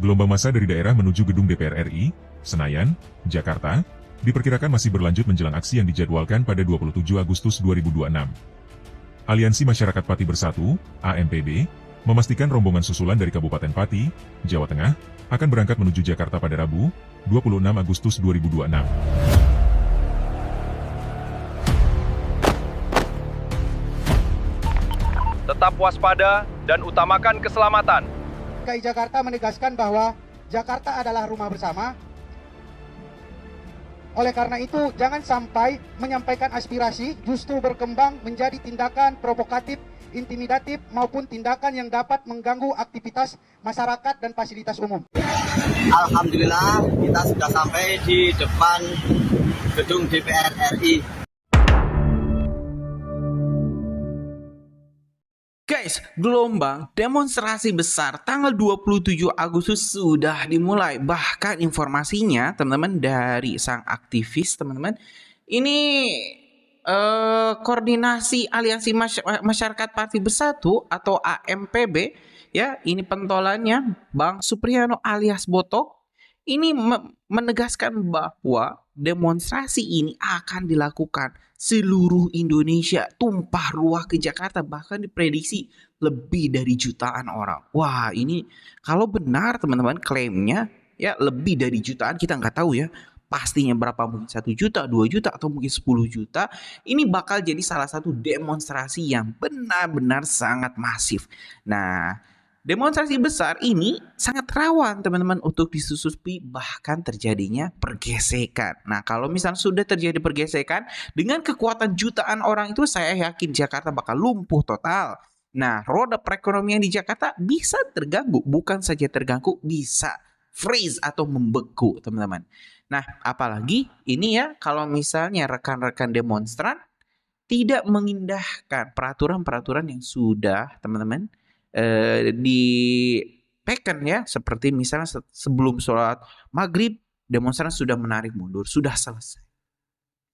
Gelombang massa dari daerah menuju gedung DPR RI, Senayan, Jakarta, diperkirakan masih berlanjut menjelang aksi yang dijadwalkan pada 27 Agustus 2026. Aliansi Masyarakat Pati Bersatu, AMPB, memastikan rombongan susulan dari Kabupaten Pati, Jawa Tengah, akan berangkat menuju Jakarta pada Rabu, 26 Agustus 2026. Tetap waspada dan utamakan keselamatan. DKI Jakarta menegaskan bahwa Jakarta adalah rumah bersama. Oleh karena itu, jangan sampai menyampaikan aspirasi justru berkembang menjadi tindakan provokatif, intimidatif, maupun tindakan yang dapat mengganggu aktivitas masyarakat dan fasilitas umum. Alhamdulillah, kita sudah sampai di depan gedung DPR RI. Guys, gelombang demonstrasi besar tanggal 27 Agustus sudah dimulai. Bahkan informasinya, teman-teman, dari sang aktivis, teman-teman, ini koordinasi Aliansi Masyarakat Pati Bersatu atau AMPB, ya, ini pentolannya Bang Supriyono alias Botok, ini menegaskan bahwa demonstrasi ini akan dilakukan seluruh Indonesia, tumpah ruah ke Jakarta, bahkan diprediksi lebih dari jutaan orang. Wah, ini kalau benar teman-teman klaimnya, ya lebih dari jutaan, kita nggak tahu ya pastinya berapa, mungkin 1 juta, 2 juta, atau mungkin 10 juta. Ini bakal jadi salah satu demonstrasi yang benar-benar sangat masif. Nah, demonstrasi besar ini sangat rawan teman-teman untuk disusupi bahkan terjadinya pergesekan. Nah, kalau misalnya sudah terjadi pergesekan dengan kekuatan jutaan orang itu, saya yakin Jakarta bakal lumpuh total. Nah, roda perekonomian di Jakarta bisa terganggu, bukan saja terganggu, bisa freeze atau membeku teman-teman. Nah, apalagi ini ya kalau misalnya rekan-rekan demonstran tidak mengindahkan peraturan-peraturan yang sudah teman-teman dipeken ya, seperti misalnya sebelum sholat maghrib demonstran sudah menarik mundur, sudah selesai.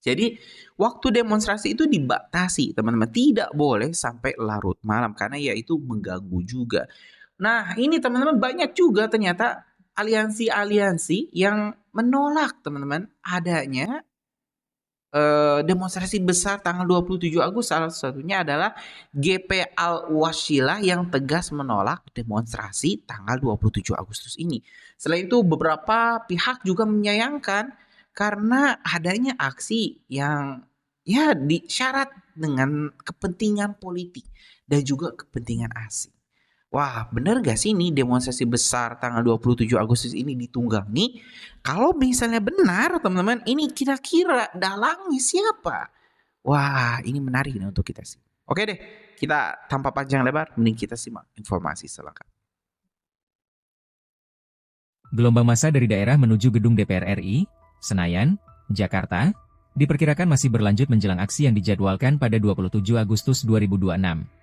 Jadi waktu demonstrasi itu dibatasi teman-teman, tidak boleh sampai larut malam karena ya itu mengganggu juga. Nah ini teman-teman banyak juga ternyata aliansi-aliansi yang menolak teman-teman adanya demonstrasi besar tanggal 27 Agustus. Salah satunya adalah GP Al-Washilah yang tegas menolak demonstrasi tanggal 27 Agustus ini. Selain itu beberapa pihak juga menyayangkan karena adanya aksi yang ya disyarat dengan kepentingan politik dan juga kepentingan asing. Wah, bener gak sih ini demonstrasi besar tanggal 27 Agustus ini ditunggangi? Kalau misalnya benar, teman-teman, ini kira-kira dalangnya siapa? Wah, ini menarik nih untuk kita sih. Oke deh, kita tanpa panjang lebar, mending kita simak informasi selengkapnya. Gelombang massa dari daerah menuju gedung DPR RI, Senayan, Jakarta, diperkirakan masih berlanjut menjelang aksi yang dijadwalkan pada 27 Agustus 2026.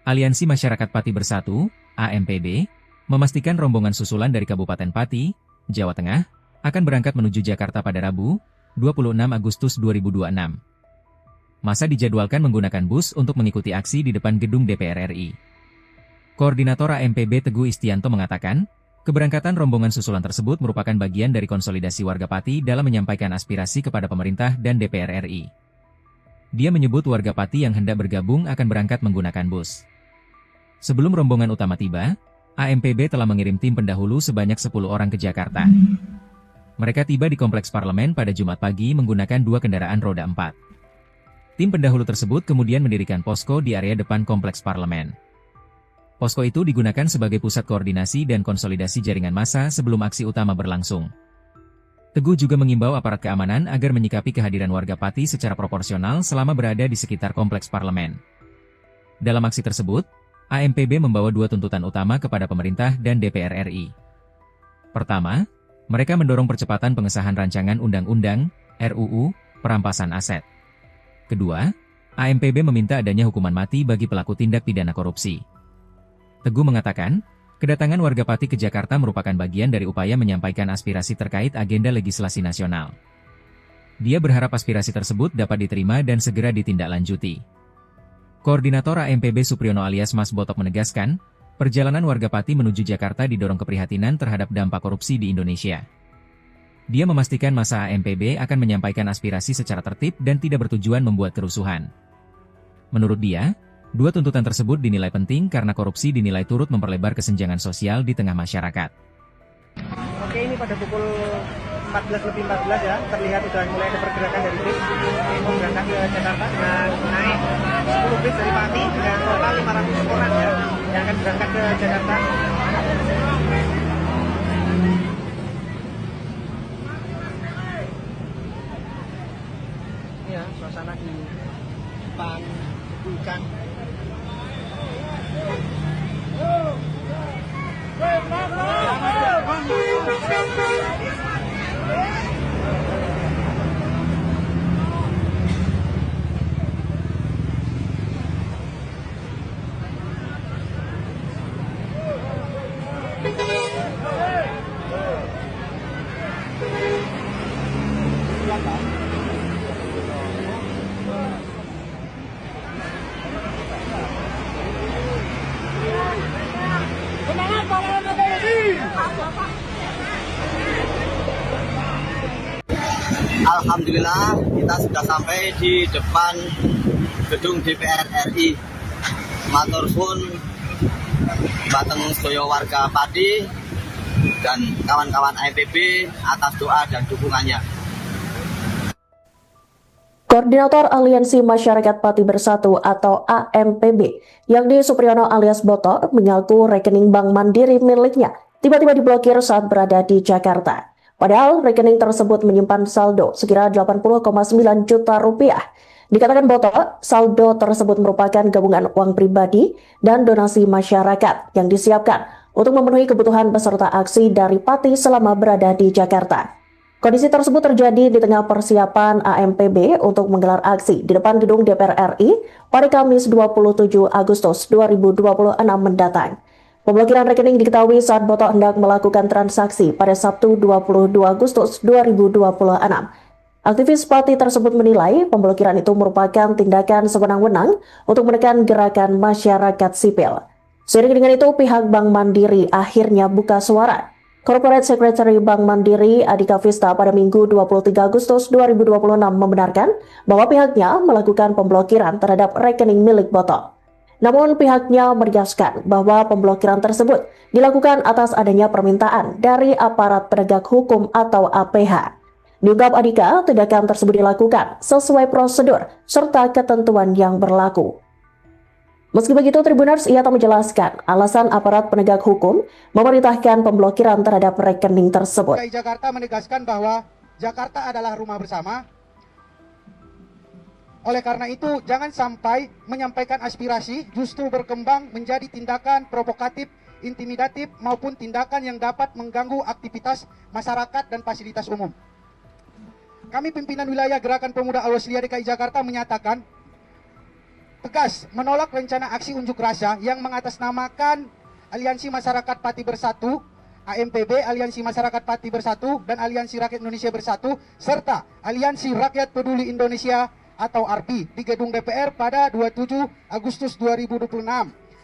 Aliansi Masyarakat Pati Bersatu, AMPB, memastikan rombongan susulan dari Kabupaten Pati, Jawa Tengah, akan berangkat menuju Jakarta pada Rabu, 26 Agustus 2026. Masa dijadwalkan menggunakan bus untuk mengikuti aksi di depan gedung DPR RI. Koordinator AMPB Teguh Istianto mengatakan, keberangkatan rombongan susulan tersebut merupakan bagian dari konsolidasi warga Pati dalam menyampaikan aspirasi kepada pemerintah dan DPR RI. Dia menyebut warga Pati yang hendak bergabung akan berangkat menggunakan bus. Sebelum rombongan utama tiba, AMPB telah mengirim tim pendahulu sebanyak 10 orang ke Jakarta. Mereka tiba di Kompleks Parlemen pada Jumat pagi menggunakan 2 kendaraan roda 4. Tim pendahulu tersebut kemudian mendirikan posko di area depan Kompleks Parlemen. Posko itu digunakan sebagai pusat koordinasi dan konsolidasi jaringan massa sebelum aksi utama berlangsung. Teguh juga mengimbau aparat keamanan agar menyikapi kehadiran warga Pati secara proporsional selama berada di sekitar Kompleks Parlemen. Dalam aksi tersebut, AMPB membawa 2 tuntutan utama kepada pemerintah dan DPR RI. Pertama, mereka mendorong percepatan pengesahan rancangan undang-undang, RUU, perampasan aset. Kedua, AMPB meminta adanya hukuman mati bagi pelaku tindak pidana korupsi. Teguh mengatakan, kedatangan warga Pati ke Jakarta merupakan bagian dari upaya menyampaikan aspirasi terkait agenda legislasi nasional. Dia berharap aspirasi tersebut dapat diterima dan segera ditindaklanjuti. Koordinator AMPB Supriyono alias Mas Botok menegaskan, Perjalanan warga Pati menuju Jakarta didorong keprihatinan terhadap dampak korupsi di Indonesia. Dia memastikan masa AMPB akan menyampaikan aspirasi secara tertib dan tidak bertujuan membuat kerusuhan. Menurut dia, dua tuntutan tersebut dinilai penting karena korupsi dinilai turut memperlebar kesenjangan sosial di tengah masyarakat. Oke, ini pada pukul 14:14 ya, terlihat sudah mulai ada pergerakan dari bis mau berangkat ke Jakarta dengan naik 10 bis dari Pati dengan total 500 orang ya yang akan berangkat ke Jakarta. Ya, suasana di depan ikan. Alhamdulillah kita sudah sampai di depan gedung DPR RI. Matur suwun bateng sedaya warga Pati dan kawan-kawan AMPB atas doa dan dukungannya. Koordinator Aliansi Masyarakat Pati Bersatu atau AMPB, yakni Supriyono alias Boto, mengaku rekening Bank Mandiri miliknya tiba-tiba diblokir saat berada di Jakarta. Padahal rekening tersebut menyimpan saldo sekira 80,9 juta rupiah. Dikatakan Boto, saldo tersebut merupakan gabungan uang pribadi dan donasi masyarakat yang disiapkan untuk memenuhi kebutuhan peserta aksi dari Pati selama berada di Jakarta. Kondisi tersebut terjadi di tengah persiapan AMPB untuk menggelar aksi di depan gedung DPR RI pada Kamis 27 Agustus 2026 mendatang. Pemblokiran rekening diketahui saat Boto hendak melakukan transaksi pada Sabtu 22 Agustus 2026. Aktivis Pati tersebut menilai pemblokiran itu merupakan tindakan sewenang-wenang untuk menekan gerakan masyarakat sipil. Seiring dengan itu, pihak Bank Mandiri akhirnya buka suara. Corporate Secretary Bank Mandiri Adhika Vista pada Minggu 23 Agustus 2026 membenarkan bahwa pihaknya melakukan pemblokiran terhadap rekening milik Boto. Namun pihaknya menegaskan bahwa pemblokiran tersebut dilakukan atas adanya permintaan dari aparat penegak hukum atau APH. Diungkap Adhika, tindakan tersebut dilakukan sesuai prosedur serta ketentuan yang berlaku. Meski begitu, Tribuners ia tak menjelaskan alasan aparat penegak hukum memerintahkan pemblokiran terhadap rekening tersebut. DKI Jakarta menegaskan bahwa Jakarta adalah rumah bersama. Oleh karena itu, jangan sampai menyampaikan aspirasi justru berkembang menjadi tindakan provokatif, intimidatif, maupun tindakan yang dapat mengganggu aktivitas masyarakat dan fasilitas umum. Kami pimpinan wilayah Gerakan Pemuda Al-Wasliyah DKI Jakarta menyatakan tegas menolak rencana aksi unjuk rasa yang mengatasnamakan Aliansi Masyarakat Pati Bersatu, AMPB, Aliansi Masyarakat Pati Bersatu, dan Aliansi Rakyat Indonesia Bersatu, serta Aliansi Rakyat Peduli Indonesia atau ARPI di gedung DPR pada 27 Agustus 2026.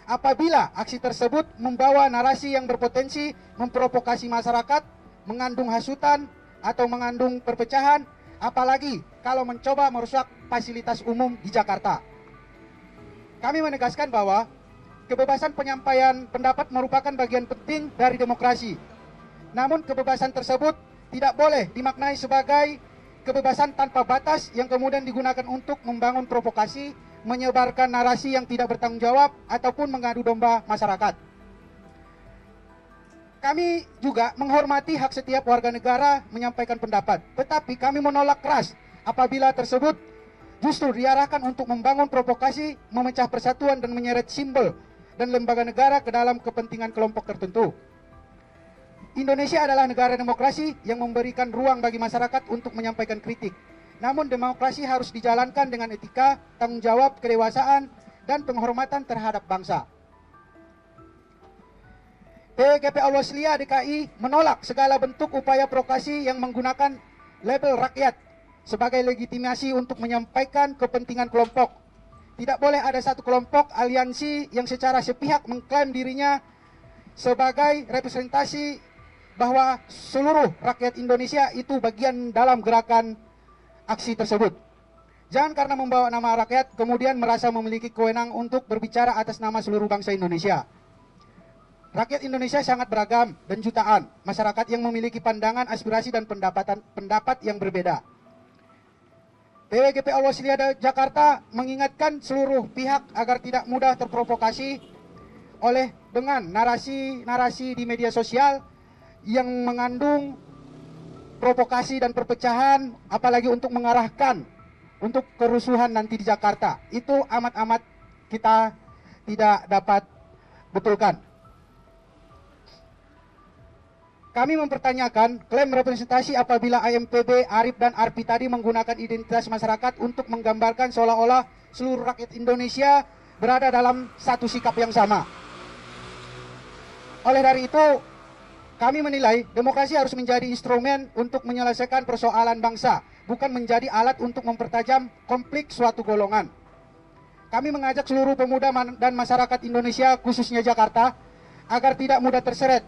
Apabila aksi tersebut membawa narasi yang berpotensi memprovokasi masyarakat, mengandung hasutan atau mengandung perpecahan, apalagi kalau mencoba merusak fasilitas umum di Jakarta. Kami menegaskan bahwa kebebasan penyampaian pendapat merupakan bagian penting dari demokrasi. Namun kebebasan tersebut tidak boleh dimaknai sebagai kebebasan tanpa batas yang kemudian digunakan untuk membangun provokasi, menyebarkan narasi yang tidak bertanggung jawab, ataupun mengadu domba masyarakat. Kami juga menghormati hak setiap warga negara menyampaikan pendapat, tetapi kami menolak keras apabila tersebut justru diarahkan untuk membangun provokasi, memecah persatuan dan menyeret simbol dan lembaga negara ke dalam kepentingan kelompok tertentu. Indonesia adalah negara demokrasi yang memberikan ruang bagi masyarakat untuk menyampaikan kritik. Namun demokrasi harus dijalankan dengan etika, tanggung jawab, kedewasaan, dan penghormatan terhadap bangsa. PGP Al-Wasliyah DKI menolak segala bentuk upaya provokasi yang menggunakan label rakyat sebagai legitimasi untuk menyampaikan kepentingan kelompok Tidak boleh ada satu kelompok aliansi yang secara sepihak mengklaim dirinya sebagai representasi bahwa seluruh rakyat Indonesia itu bagian dalam gerakan aksi tersebut. Jangan karena membawa nama rakyat kemudian merasa memiliki kewenangan untuk berbicara atas nama seluruh bangsa Indonesia. Rakyat Indonesia sangat beragam dan jutaan masyarakat yang memiliki pandangan, aspirasi, dan pendapat yang berbeda. PWGP Al-Wasliyah Jakarta mengingatkan seluruh pihak agar tidak mudah terprovokasi dengan narasi-narasi di media sosial yang mengandung provokasi dan perpecahan, apalagi untuk mengarahkan untuk kerusuhan nanti di Jakarta. Itu amat-amat kita tidak dapat betulkan. Kami mempertanyakan klaim representasi apabila AMPB, ARIP, dan ARPI tadi menggunakan identitas masyarakat untuk menggambarkan seolah-olah seluruh rakyat Indonesia berada dalam satu sikap yang sama. Oleh dari itu, kami menilai demokrasi harus menjadi instrumen untuk menyelesaikan persoalan bangsa, bukan menjadi alat untuk mempertajam konflik suatu golongan. Kami mengajak seluruh pemuda dan masyarakat Indonesia, khususnya Jakarta, agar tidak mudah terseret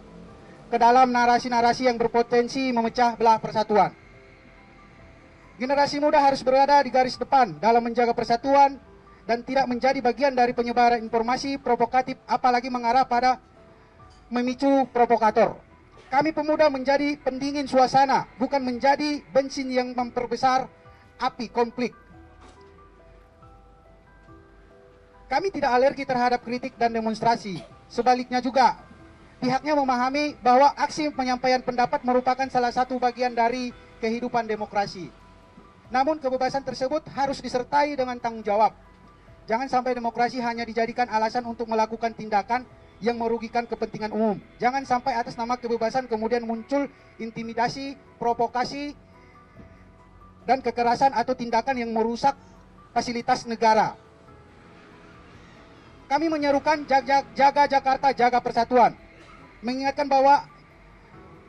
ke dalam narasi-narasi yang berpotensi memecah belah persatuan. Generasi muda harus berada di garis depan dalam menjaga persatuan dan tidak menjadi bagian dari penyebaran informasi provokatif, apalagi mengarah pada memicu provokator. Kami pemuda menjadi pendingin suasana, bukan menjadi bensin yang memperbesar api konflik. Kami tidak alergi terhadap kritik dan demonstrasi. Sebaliknya juga, pihaknya memahami bahwa aksi penyampaian pendapat merupakan salah satu bagian dari kehidupan demokrasi. Namun kebebasan tersebut harus disertai dengan tanggung jawab. Jangan sampai demokrasi hanya dijadikan alasan untuk melakukan tindakan yang merugikan kepentingan umum. Jangan sampai atas nama kebebasan kemudian muncul intimidasi, provokasi, dan kekerasan atau tindakan yang merusak fasilitas negara. Kami menyerukan jaga Jakarta, jaga persatuan. Mengingatkan bahwa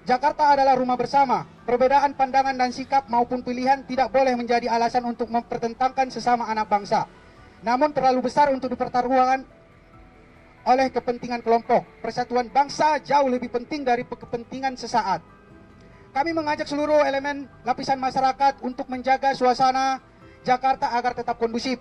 Jakarta adalah rumah bersama. Perbedaan pandangan dan sikap maupun pilihan tidak boleh menjadi alasan untuk mempertentangkan sesama anak bangsa. Namun terlalu besar untuk dipertaruhkan oleh kepentingan kelompok. Persatuan bangsa jauh lebih penting dari kepentingan sesaat. Kami mengajak seluruh elemen lapisan masyarakat untuk menjaga suasana Jakarta agar tetap kondusif.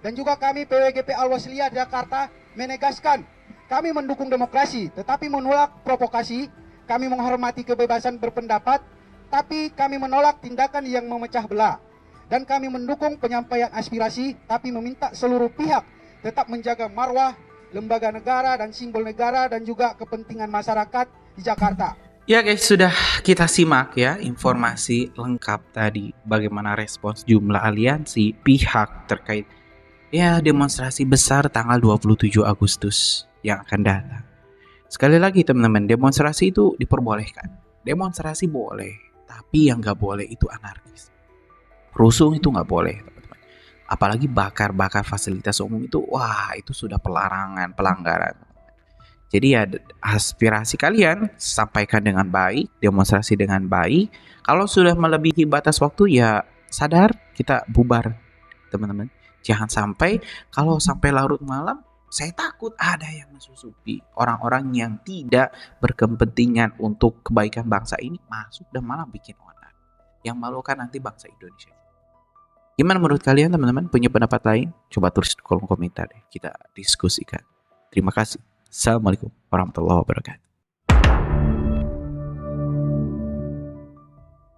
Dan juga kami PWGP Al-Wasliyah Jakarta menegaskan kami mendukung demokrasi, tetapi menolak provokasi. Kami menghormati kebebasan berpendapat, tapi kami menolak tindakan yang memecah belah. Dan kami mendukung penyampaian aspirasi, tapi meminta seluruh pihak tetap menjaga marwah, lembaga negara, dan simbol negara, dan juga kepentingan masyarakat di Jakarta. Ya guys, sudah kita simak ya informasi lengkap tadi bagaimana respons jumlah aliansi pihak terkait ya demonstrasi besar tanggal 27 Agustus yang akan datang. Sekali lagi teman-teman, demonstrasi itu diperbolehkan. Demonstrasi boleh, tapi yang nggak boleh itu anarkis. Rusuh itu nggak boleh teman-teman. Apalagi bakar-bakar fasilitas umum itu, wah itu sudah pelanggaran. Jadi ya aspirasi kalian sampaikan dengan baik, demonstrasi dengan baik. Kalau sudah melebihi batas waktu ya sadar, kita bubar teman-teman. Jangan sampai kalau sampai larut malam, saya takut ada yang mensusupi orang-orang yang tidak berkepentingan untuk kebaikan bangsa ini masuk dan malah bikin onar. Yang malukan nanti bangsa Indonesia. Gimana menurut kalian teman-teman? Punya pendapat lain? Coba tulis di kolom komentar deh. Kita diskusikan. Terima kasih. Assalamualaikum warahmatullahi wabarakatuh.